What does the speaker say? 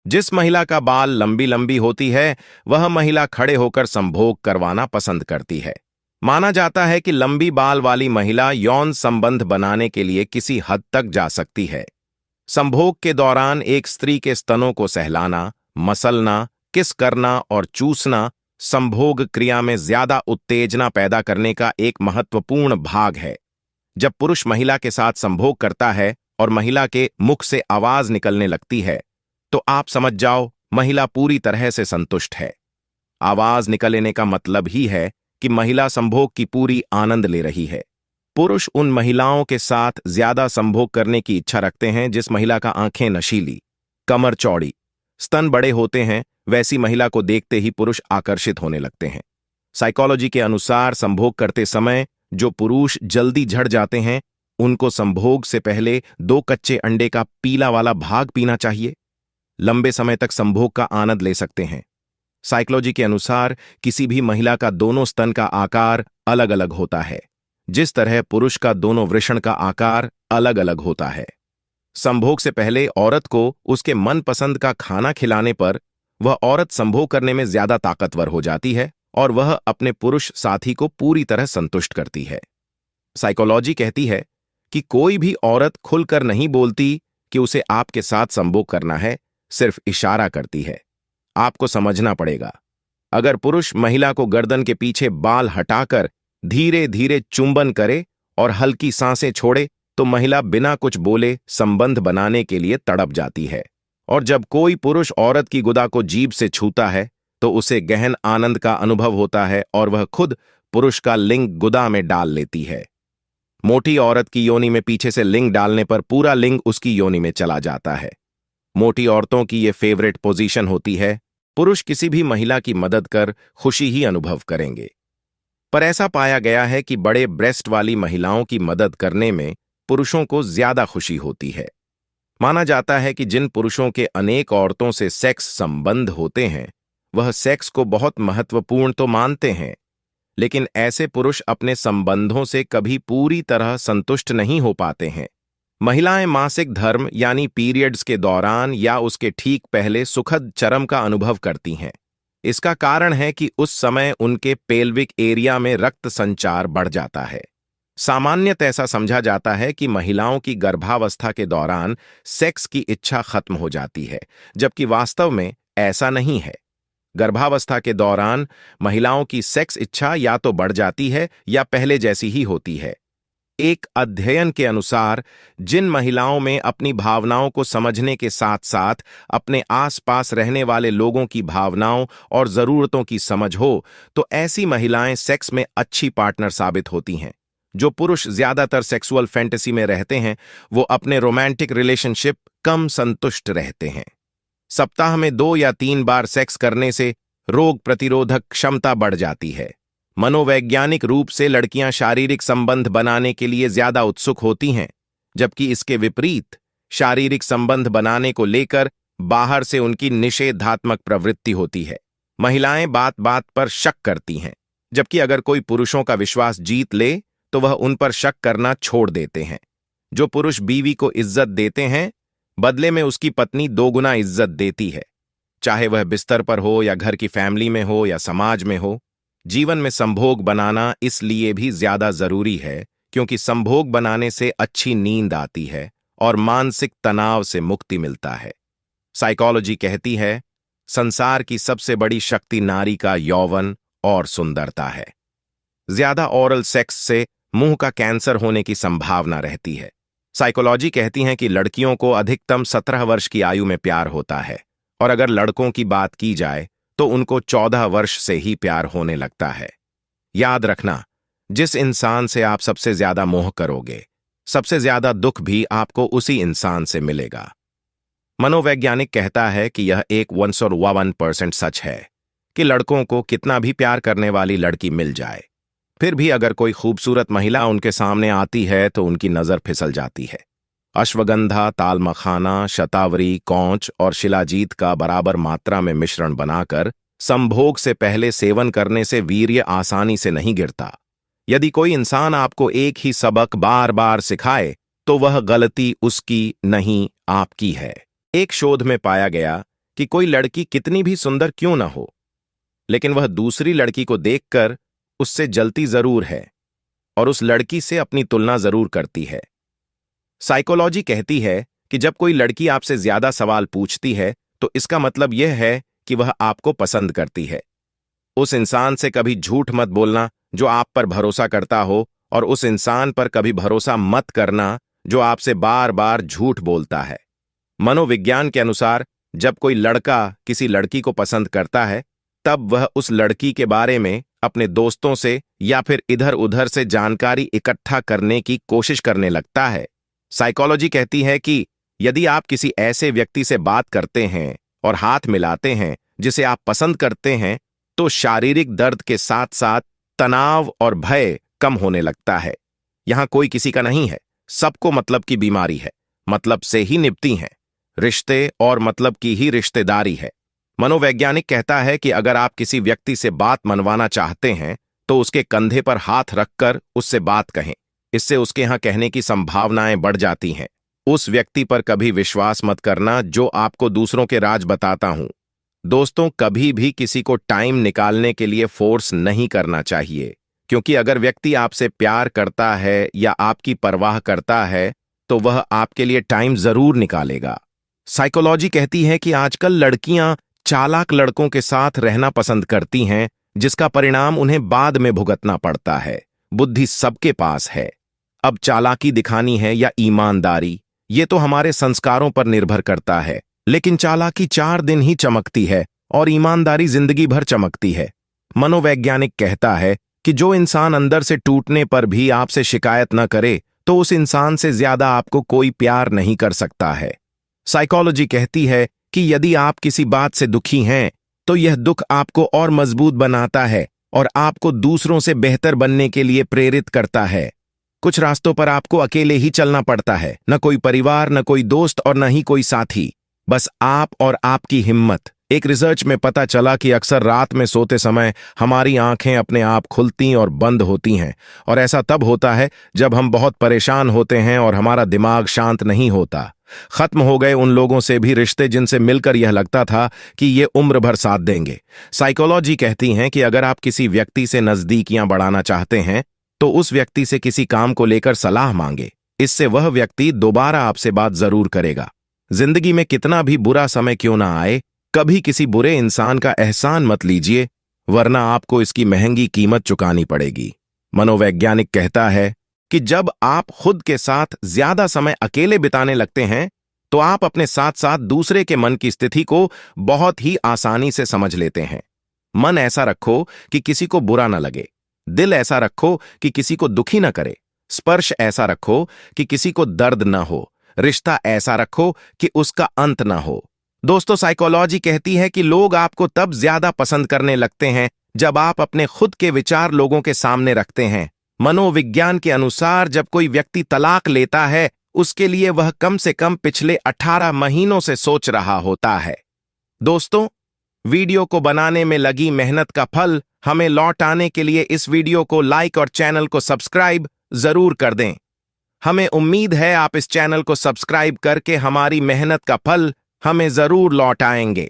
जिस महिला का बाल लंबी लंबी होती है वह महिला खड़े होकर संभोग करवाना पसंद करती है। माना जाता है कि लंबी बाल वाली महिला यौन संबंध बनाने के लिए किसी हद तक जा सकती है। संभोग के दौरान एक स्त्री के स्तनों को सहलाना, मसलना, किस करना और चूसना संभोग क्रिया में ज्यादा उत्तेजना पैदा करने का एक महत्वपूर्ण भाग है। जब पुरुष महिला के साथ संभोग करता है और महिला के मुख से आवाज निकलने लगती है तो आप समझ जाओ महिला पूरी तरह से संतुष्ट है। आवाज निकलने का मतलब ही है कि महिला संभोग की पूरी आनंद ले रही है। पुरुष उन महिलाओं के साथ ज्यादा संभोग करने की इच्छा रखते हैं जिस महिला का आंखें नशीली, कमर चौड़ी, स्तन बड़े होते हैं। वैसी महिला को देखते ही पुरुष आकर्षित होने लगते हैं। साइकोलॉजी के अनुसार संभोग करते समय जो पुरुष जल्दी झड़ जाते हैं उनको संभोग से पहले 2 कच्चे अंडे का पीला वाला भाग पीना चाहिए। लंबे समय तक संभोग का आनंद ले सकते हैं। साइकोलॉजी के अनुसार किसी भी महिला का दोनों स्तन का आकार अलग अलग होता है, जिस तरह पुरुष का दोनों वृषण का आकार अलग अलग होता है। संभोग से पहले औरत को उसके मनपसंद का खाना खिलाने पर वह औरत संभोग करने में ज्यादा ताकतवर हो जाती है और वह अपने पुरुष साथी को पूरी तरह संतुष्ट करती है। साइकोलॉजी कहती है कि कोई भी औरत खुलकर नहीं बोलती कि उसे आपके साथ संभोग करना है, सिर्फ इशारा करती है। आपको समझना पड़ेगा, अगर पुरुष महिला को गर्दन के पीछे बाल हटाकर धीरे धीरे चुंबन करे और हल्की सांसें छोड़े तो महिला बिना कुछ बोले संबंध बनाने के लिए तड़प जाती है। और जब कोई पुरुष औरत की गुदा को जीभ से छूता है तो उसे गहन आनंद का अनुभव होता है और वह खुद पुरुष का लिंग गुदा में डाल लेती है। मोटी औरत की योनि में पीछे से लिंग डालने पर पूरा लिंग उसकी योनि में चला जाता है। मोटी औरतों की ये फेवरेट पोजीशन होती है। पुरुष किसी भी महिला की मदद कर खुशी ही अनुभव करेंगे, पर ऐसा पाया गया है कि बड़े ब्रेस्ट वाली महिलाओं की मदद करने में पुरुषों को ज्यादा खुशी होती है। माना जाता है कि जिन पुरुषों के अनेक औरतों से सेक्स संबंध होते हैं वह सेक्स को बहुत महत्वपूर्ण तो मानते हैं, लेकिन ऐसे पुरुष अपने संबंधों से कभी पूरी तरह संतुष्ट नहीं हो पाते हैं। महिलाएं मासिक धर्म यानी पीरियड्स के दौरान या उसके ठीक पहले सुखद चरम का अनुभव करती हैं। इसका कारण है कि उस समय उनके पेल्विक एरिया में रक्त संचार बढ़ जाता है। सामान्यतः ऐसा समझा जाता है कि महिलाओं की गर्भावस्था के दौरान सेक्स की इच्छा खत्म हो जाती है, जबकि वास्तव में ऐसा नहीं है। गर्भावस्था के दौरान महिलाओं की सेक्स इच्छा या तो बढ़ जाती है या पहले जैसी ही होती है। एक अध्ययन के अनुसार जिन महिलाओं में अपनी भावनाओं को समझने के साथ साथ अपने आसपास रहने वाले लोगों की भावनाओं और जरूरतों की समझ हो तो ऐसी महिलाएं सेक्स में अच्छी पार्टनर साबित होती हैं। जो पुरुष ज्यादातर सेक्सुअल फैंटेसी में रहते हैं वो अपने रोमांटिक रिलेशनशिप कम संतुष्ट रहते हैं। सप्ताह में 2 या 3 बार सेक्स करने से रोग प्रतिरोधक क्षमता बढ़ जाती है। मनोवैज्ञानिक रूप से लड़कियां शारीरिक संबंध बनाने के लिए ज्यादा उत्सुक होती हैं, जबकि इसके विपरीत शारीरिक संबंध बनाने को लेकर बाहर से उनकी निषेधात्मक प्रवृत्ति होती है। महिलाएं बात बात पर शक करती हैं, जबकि अगर कोई पुरुषों का विश्वास जीत ले तो वह उन पर शक करना छोड़ देते हैं। जो पुरुष बीवी को इज्जत देते हैं बदले में उसकी पत्नी 2 गुना इज्जत देती है, चाहे वह बिस्तर पर हो या घर की फैमिली में हो या समाज में हो। जीवन में संभोग बनाना इसलिए भी ज्यादा जरूरी है क्योंकि संभोग बनाने से अच्छी नींद आती है और मानसिक तनाव से मुक्ति मिलता है। साइकोलॉजी कहती है संसार की सबसे बड़ी शक्ति नारी का यौवन और सुंदरता है। ज्यादा ओरल सेक्स से मुंह का कैंसर होने की संभावना रहती है। साइकोलॉजी कहती है कि लड़कियों को अधिकतम 17 वर्ष की आयु में प्यार होता है और अगर लड़कों की बात की जाए तो उनको 14 वर्ष से ही प्यार होने लगता है। याद रखना, जिस इंसान से आप सबसे ज्यादा मोह करोगे सबसे ज्यादा दुख भी आपको उसी इंसान से मिलेगा। मनोवैज्ञानिक कहता है कि यह एक 101% सच है कि लड़कों को कितना भी प्यार करने वाली लड़की मिल जाए, फिर भी अगर कोई खूबसूरत महिला उनके सामने आती है तो उनकी नजर फिसल जाती है। अश्वगंधा, तालमखाना, शतावरी, कौंच और शिलाजीत का बराबर मात्रा में मिश्रण बनाकर संभोग से पहले सेवन करने से वीर्य आसानी से नहीं गिरता। यदि कोई इंसान आपको एक ही सबक बार बार सिखाए तो वह गलती उसकी नहीं आपकी है। एक शोध में पाया गया कि कोई लड़की कितनी भी सुंदर क्यों ना हो, लेकिन वह दूसरी लड़की को देखकर उससे जलती जरूर है और उस लड़की से अपनी तुलना जरूर करती है। साइकोलॉजी कहती है कि जब कोई लड़की आपसे ज्यादा सवाल पूछती है तो इसका मतलब यह है कि वह आपको पसंद करती है। उस इंसान से कभी झूठ मत बोलना जो आप पर भरोसा करता हो, और उस इंसान पर कभी भरोसा मत करना जो आपसे बार बार झूठ बोलता है। मनोविज्ञान के अनुसार जब कोई लड़का किसी लड़की को पसंद करता है, तब वह उस लड़की के बारे में अपने दोस्तों से या फिर इधर उधर से जानकारी इकट्ठा करने की कोशिश करने लगता है। साइकोलॉजी कहती है कि यदि आप किसी ऐसे व्यक्ति से बात करते हैं और हाथ मिलाते हैं जिसे आप पसंद करते हैं, तो शारीरिक दर्द के साथ साथ तनाव और भय कम होने लगता है। यहां कोई किसी का नहीं है, सबको मतलब की बीमारी है, मतलब से ही निपटी है, रिश्ते और मतलब की ही रिश्तेदारी है। मनोवैज्ञानिक कहता है कि अगर आप किसी व्यक्ति से बात मनवाना चाहते हैं तो उसके कंधे पर हाथ रखकर उससे बात कहें। इससे उसके यहां कहने की संभावनाएं बढ़ जाती हैं। उस व्यक्ति पर कभी विश्वास मत करना जो आपको दूसरों के राज बताता हूं। दोस्तों, कभी भी किसी को टाइम निकालने के लिए फोर्स नहीं करना चाहिए, क्योंकि अगर व्यक्ति आपसे प्यार करता है या आपकी परवाह करता है तो वह आपके लिए टाइम जरूर निकालेगा। साइकोलॉजी कहती है कि आजकल लड़कियां चालाक लड़कों के साथ रहना पसंद करती हैं, जिसका परिणाम उन्हें बाद में भुगतना पड़ता है। बुद्धि सबके पास है, अब चालाकी दिखानी है या ईमानदारी, ये तो हमारे संस्कारों पर निर्भर करता है। लेकिन चालाकी 4 दिन ही चमकती है और ईमानदारी जिंदगी भर चमकती है। मनोवैज्ञानिक कहता है कि जो इंसान अंदर से टूटने पर भी आपसे शिकायत न करे तो उस इंसान से ज्यादा आपको कोई प्यार नहीं कर सकता है। साइकोलॉजी कहती है कि यदि आप किसी बात से दुखी हैं तो यह दुख आपको और मजबूत बनाता है और आपको दूसरों से बेहतर बनने के लिए प्रेरित करता है। कुछ रास्तों पर आपको अकेले ही चलना पड़ता है, न कोई परिवार, न कोई दोस्त और न ही कोई साथी, बस आप और आपकी हिम्मत। एक रिसर्च में पता चला कि अक्सर रात में सोते समय हमारी आंखें अपने आप खुलती और बंद होती हैं, और ऐसा तब होता है जब हम बहुत परेशान होते हैं और हमारा दिमाग शांत नहीं होता। खत्म हो गए उन लोगों से भी रिश्ते जिनसे मिलकर यह लगता था कि ये उम्र भर साथ देंगे। साइकोलॉजी कहती है कि अगर आप किसी व्यक्ति से नजदीकियां बढ़ाना चाहते हैं तो उस व्यक्ति से किसी काम को लेकर सलाह मांगे, इससे वह व्यक्ति दोबारा आपसे बात जरूर करेगा। जिंदगी में कितना भी बुरा समय क्यों ना आए, कभी किसी बुरे इंसान का एहसान मत लीजिए, वरना आपको इसकी महंगी कीमत चुकानी पड़ेगी। मनोवैज्ञानिक कहता है कि जब आप खुद के साथ ज्यादा समय अकेले बिताने लगते हैं तो आप अपने साथ साथ दूसरे के मन की स्थिति को बहुत ही आसानी से समझ लेते हैं। मन ऐसा रखो कि किसी को बुरा न लगे, दिल ऐसा रखो कि किसी को दुखी न करे, स्पर्श ऐसा रखो कि किसी को दर्द न हो, रिश्ता ऐसा रखो कि उसका अंत न हो। दोस्तों, साइकोलॉजी कहती है कि लोग आपको तब ज्यादा पसंद करने लगते हैं जब आप अपने खुद के विचार लोगों के सामने रखते हैं। मनोविज्ञान के अनुसार जब कोई व्यक्ति तलाक लेता है, उसके लिए वह कम से कम पिछले 18 महीनों से सोच रहा होता है। दोस्तों, वीडियो को बनाने में लगी मेहनत का फल हमें लौट आने के लिए इस वीडियो को लाइक और चैनल को सब्सक्राइब जरूर कर दें। हमें उम्मीद है आप इस चैनल को सब्सक्राइब करके हमारी मेहनत का फल हमें जरूर लौटाएंगे।